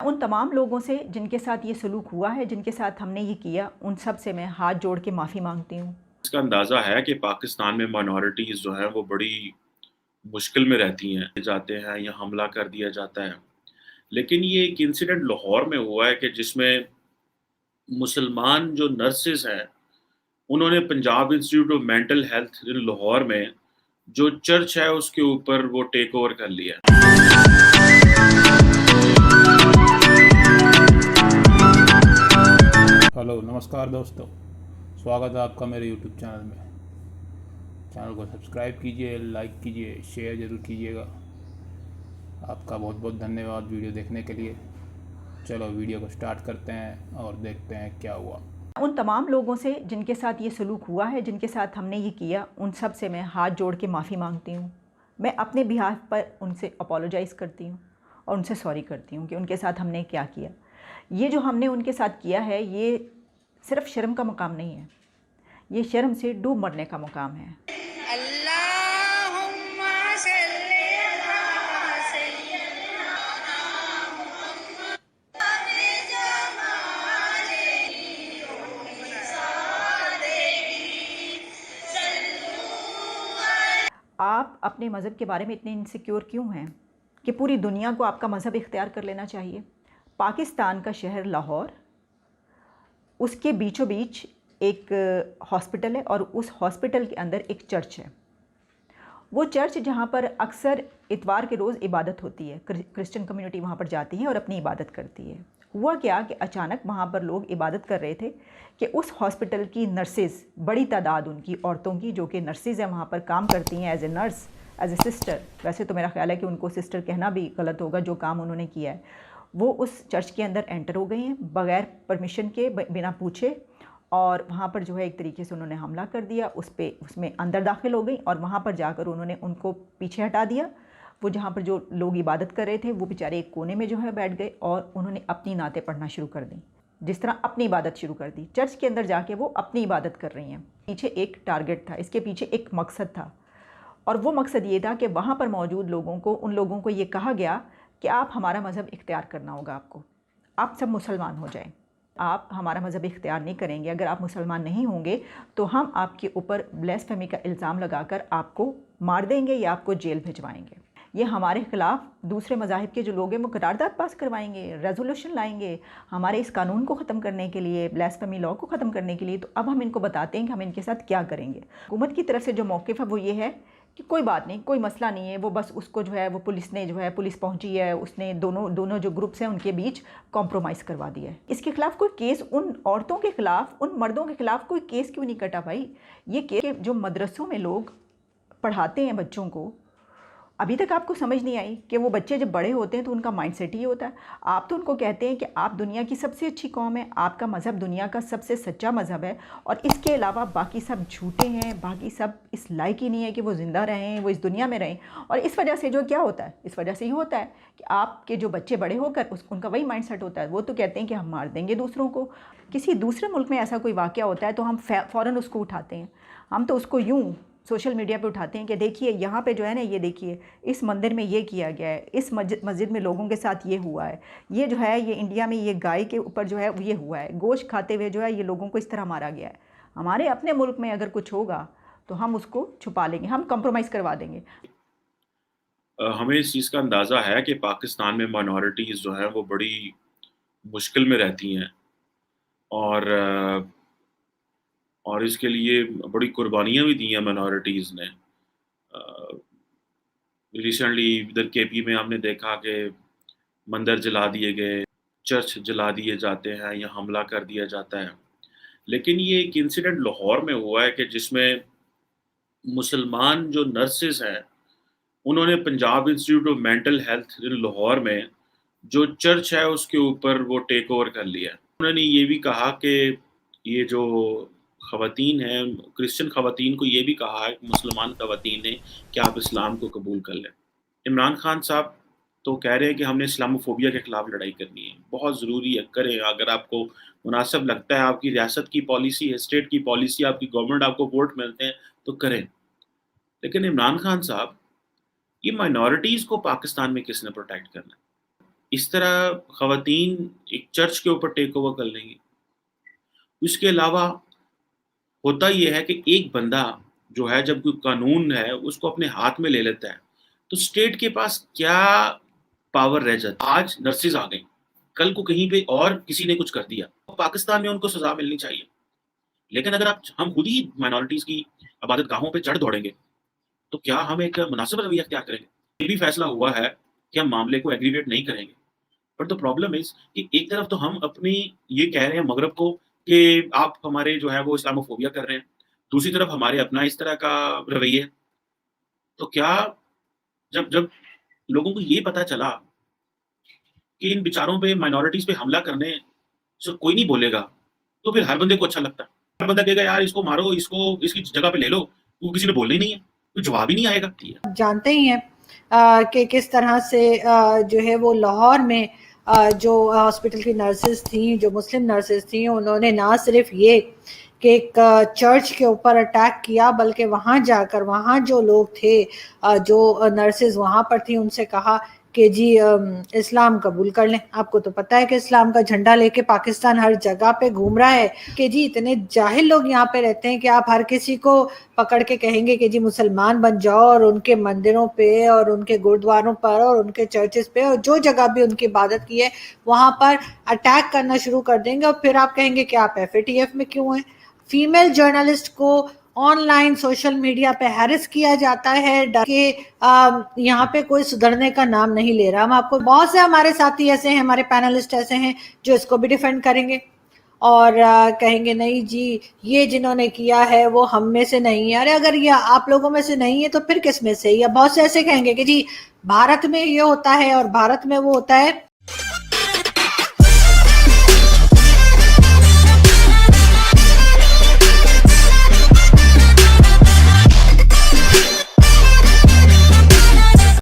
उन तमाम लोगों से जिनके साथ ये सलूक हुआ है, जिनके साथ हमने ये किया, उन सब से मैं हाथ जोड़ के माफ़ी माँगती हूँ। इसका अंदाज़ा है कि पाकिस्तान में माइनॉरिटीज़ जो हैं वो बड़ी मुश्किल में रहती हैं, जाते हैं या हमला कर दिया जाता है। लेकिन ये एक इंसिडेंट लाहौर में हुआ है कि जिसमें मुसलमान जो नर्सेज़ हैं, उन्होंने Punjab institute of mental health in Lahore में जो चर्च है उसके ऊपर वो टेक ओवर कर लिया है। हेलो नमस्कार दोस्तों, स्वागत है आपका मेरे यूट्यूब चैनल में। चैनल को सब्सक्राइब कीजिए, लाइक कीजिए, शेयर ज़रूर कीजिएगा। आपका बहुत बहुत धन्यवाद वीडियो देखने के लिए। चलो वीडियो को स्टार्ट करते हैं और देखते हैं क्या हुआ। उन तमाम लोगों से जिनके साथ ये सलूक हुआ है, जिनके साथ हमने ये किया, उन सब से मैं हाथ जोड़ के माफ़ी माँगती हूँ। मैं अपने बिहाफ़ पर उनसे अपोलोजाइज़ करती हूँ और उनसे सॉरी करती हूँ कि उनके साथ हमने क्या किया। ये जो हमने उनके साथ किया है, ये सिर्फ़ शर्म का मुकाम नहीं है, ये शर्म से डूब मरने का मुकाम है। अल्लाहुम्मा सल्ली अला सय्यिदना आप अपने मज़हब के बारे में इतने इनसिक्योर क्यों हैं कि पूरी दुनिया को आपका मज़हब इख्तियार कर लेना चाहिए? पाकिस्तान का शहर लाहौर, उसके बीचों बीच एक हॉस्पिटल है और उस हॉस्पिटल के अंदर एक चर्च है। वो चर्च जहाँ पर अक्सर इतवार के रोज़ इबादत होती है, क्रिश्चियन कम्युनिटी वहाँ पर जाती है और अपनी इबादत करती है। हुआ क्या कि अचानक वहाँ पर लोग इबादत कर रहे थे कि उस हॉस्पिटल की नर्सेज़, बड़ी तादाद उनकी औरतों की जो कि नर्सेज़ हैं, वहाँ पर काम करती हैं as a nurse, as a sister. वैसे तो मेरा ख्याल है कि उनको सिस्टर कहना भी गलत होगा, जो काम उन्होंने किया है। वो उस चर्च के अंदर एंटर हो गई हैं बग़ैर परमिशन के, बिना पूछे, और वहाँ पर जो है एक तरीके से उन्होंने हमला कर दिया उसमें अंदर दाखिल हो गई और वहाँ पर जाकर उन्होंने उनको पीछे हटा दिया। वो जहाँ पर जो लोग इबादत कर रहे थे वो बेचारे एक कोने में जो है बैठ गए और उन्होंने अपनी नातें पढ़ना शुरू कर दी, जिस तरह अपनी इबादत शुरू कर दी। चर्च के अंदर जाके वो अपनी इबादत कर रही हैं। पीछे एक टारगेट था, इसके पीछे एक मकसद था, और वो मकसद ये था कि वहाँ पर मौजूद लोगों को, उन लोगों को ये कहा गया कि आप हमारा मज़हब इख्तियार करना होगा, आपको, आप सब मुसलमान हो जाएं। आप हमारा मज़हब इख्तियार नहीं करेंगे, अगर आप मुसलमान नहीं होंगे तो हम आपके ऊपर ब्लास्फेमी का इल्ज़ाम लगाकर आपको मार देंगे या आपको जेल भिजवाएंगे। ये हमारे ख़िलाफ़ दूसरे मज़ाहिब के जो लोग हैं वो करारदाद पास करवाएंगे, रेजोल्यूशन लाएंगे हमारे इस कानून को ख़त्म करने के लिए, ब्लास्फेमी लॉ को ख़त्म करने के लिए। तो अब हम इनको बताते हैं कि हम इनके साथ क्या करेंगे। हुकूमत की तरफ से जो मौक़िफ़ है वो ये है कि कोई बात नहीं, कोई मसला नहीं है, वो बस उसको जो है वो पुलिस पहुंची है, उसने दोनों जो ग्रुप्स हैं उनके बीच कॉम्प्रोमाइज़ करवा दिया है। इसके खिलाफ कोई केस, उन औरतों के खिलाफ, उन मर्दों के खिलाफ कोई केस क्यों नहीं कटा भाई? ये केस जो मदरसों में लोग पढ़ाते हैं बच्चों को, अभी तक आपको समझ नहीं आई कि वो बच्चे जब बड़े होते हैं तो उनका माइंडसेट ही होता है। आप तो उनको कहते हैं कि आप दुनिया की सबसे अच्छी कौम है, आपका मज़हब दुनिया का सबसे सच्चा मज़हब है, और इसके अलावा बाकी सब झूठे हैं, बाकी सब इस लायक ही नहीं है कि वो ज़िंदा रहें, वो इस दुनिया में रहें। और इस वजह से जो क्या होता है, इस वजह से ये होता है कि आपके जो बच्चे बड़े होकर उनका वही माइंडसेट होता है। वो तो कहते हैं कि हम मार देंगे दूसरों को। किसी दूसरे मुल्क में ऐसा कोई वाक़या होता है तो हम फ़ौरन उसको उठाते हैं। हम तो उसको यूँ सोशल मीडिया पे उठाते हैं कि देखिए यहाँ पे जो है ना, ये देखिए इस मंदिर में ये किया गया है, इस मस्जिद में लोगों के साथ ये हुआ है, ये जो है ये इंडिया में ये गाय के ऊपर जो है ये हुआ है, गोश्त खाते हुए जो है ये लोगों को इस तरह मारा गया है। हमारे अपने मुल्क में अगर कुछ होगा तो हम उसको छुपा लेंगे, हम कंप्रोमाइज़ करवा देंगे। हमें इस चीज़ का अंदाज़ा है कि पाकिस्तान में माइनॉरिटीज़ जो हैं वो बड़ी मुश्किल में रहती हैं और और इसके लिए बड़ी कुर्बानियाँ भी दी हैं माइनॉरिटीज़ ने। रिसेंटली इधर केपी में हमने देखा कि मंदिर जला दिए गए, चर्च जला दिए जाते हैं या हमला कर दिया जाता है। लेकिन ये एक इंसिडेंट लाहौर में हुआ है कि जिसमें मुसलमान जो नर्सेज़ हैं, उन्होंने Punjab institute of mental health in Lahore में जो चर्च है उसके ऊपर वो टेक ओवर कर लिया है। उन्होंने ये भी कहा कि ये जो ख़वातीन हैं, क्रिश्चियन ख़वातीन को ये भी कहा है, मुसलमान ख़वातीन ने, कि आप इस्लाम को कबूल कर लें। इमरान खान साहब तो कह रहे हैं कि हमने इस्लामोफ़ोबिया के ख़िलाफ़ लड़ाई करनी है। बहुत ज़रूरी है, करें। अगर आपको मुनासिब लगता है, आपकी रियासत की पॉलिसी है, स्टेट की पॉलिसी, आपकी गवर्नमेंट, आपको वोट मिलते हैं, तो करें। लेकिन इमरान खान साहब, ये माइनॉरिटीज़ को पाकिस्तान में किसने प्रोटेक्ट करना है? इस तरह ख़वातीन एक चर्च के ऊपर टेक ओवर कर लेंगी। उसके अलावा होता ये है कि एक बंदा जो है जब कोई कानून है उसको अपने हाथ में ले लेता है, तो स्टेट के पास क्या पावर रह जाती है। आज नर्सेज़ आ गईं, कल को कहीं पे और किसी ने कुछ कर दिया, तो पाकिस्तान में उनको सज़ा मिलनी चाहिए। लेकिन अगर हम खुद ही माइनॉरिटीज़ की इबादत गाहों पे चढ़ दौड़ेंगे, तो क्या हम एक मुनासिब रवैया इख्तियार करेंगे? ये भी फैसला हुआ है कि हम मामले को एग्रीगेट नहीं करेंगे। बट द प्रॉब्लम इज़ कि एक तरफ तो हम अपनी ये कह रहे हैं मगरब को कि आप हमारे जो है वो इस्लामोफोबिया कर रहे हैं, दूसरी तरफ हमारे अपना इस तरह का रवैया है। तो क्या जब जब लोगों को ये पता चला कि इन बेचारों पे माइनॉरिटीज़ पे हमला करने से कोई नहीं बोलेगा, तो फिर हर बंदे को अच्छा लगता है। हर बंदा कहेगा यार इसको मारो, इसको इसकी जगह पे ले लो, वो किसी ने बोलना ही नहीं है, कोई जवाब ही नहीं आएगा। जानते ही हैं कि किस तरह से जो है वो लाहौर में जो हॉस्पिटल की नर्सेज थी, जो मुस्लिम नर्सेज थी, उन्होंने ना सिर्फ ये कि एक चर्च के ऊपर अटैक किया, बल्कि वहाँ जाकर वहाँ जो लोग थे, जो नर्सेज वहाँ पर थी, उनसे कहा कि जी इस्लाम कबूल कर लें। आपको तो पता है कि इस्लाम का झंडा लेके पाकिस्तान हर जगह पे घूम रहा है कि जी इतने जाहिल लोग यहाँ पे रहते हैं कि आप हर किसी को पकड़ के कहेंगे कि जी मुसलमान बन जाओ, और उनके मंदिरों पे और उनके गुरुद्वारों पर और उनके चर्चेस पे और जो जगह भी उनकी इबादत की है वहाँ पर अटैक करना शुरू कर देंगे, और फिर आप कहेंगे कि आप FATF में क्यों हैं। फीमेल जर्नलिस्ट को ऑनलाइन सोशल मीडिया पे हैरेस किया जाता है डर के, यहाँ पे कोई सुधरने का नाम नहीं ले रहा। हम आपको बहुत से हमारे साथी ऐसे हैं, हमारे पैनलिस्ट ऐसे हैं जो इसको भी डिफेंड करेंगे और कहेंगे नहीं जी ये जिन्होंने किया है वो हम में से नहीं है। अरे अगर ये आप लोगों में से नहीं है तो फिर किस में से? या बहुत से ऐसे कहेंगे कि जी भारत में ये होता है और भारत में वो होता है,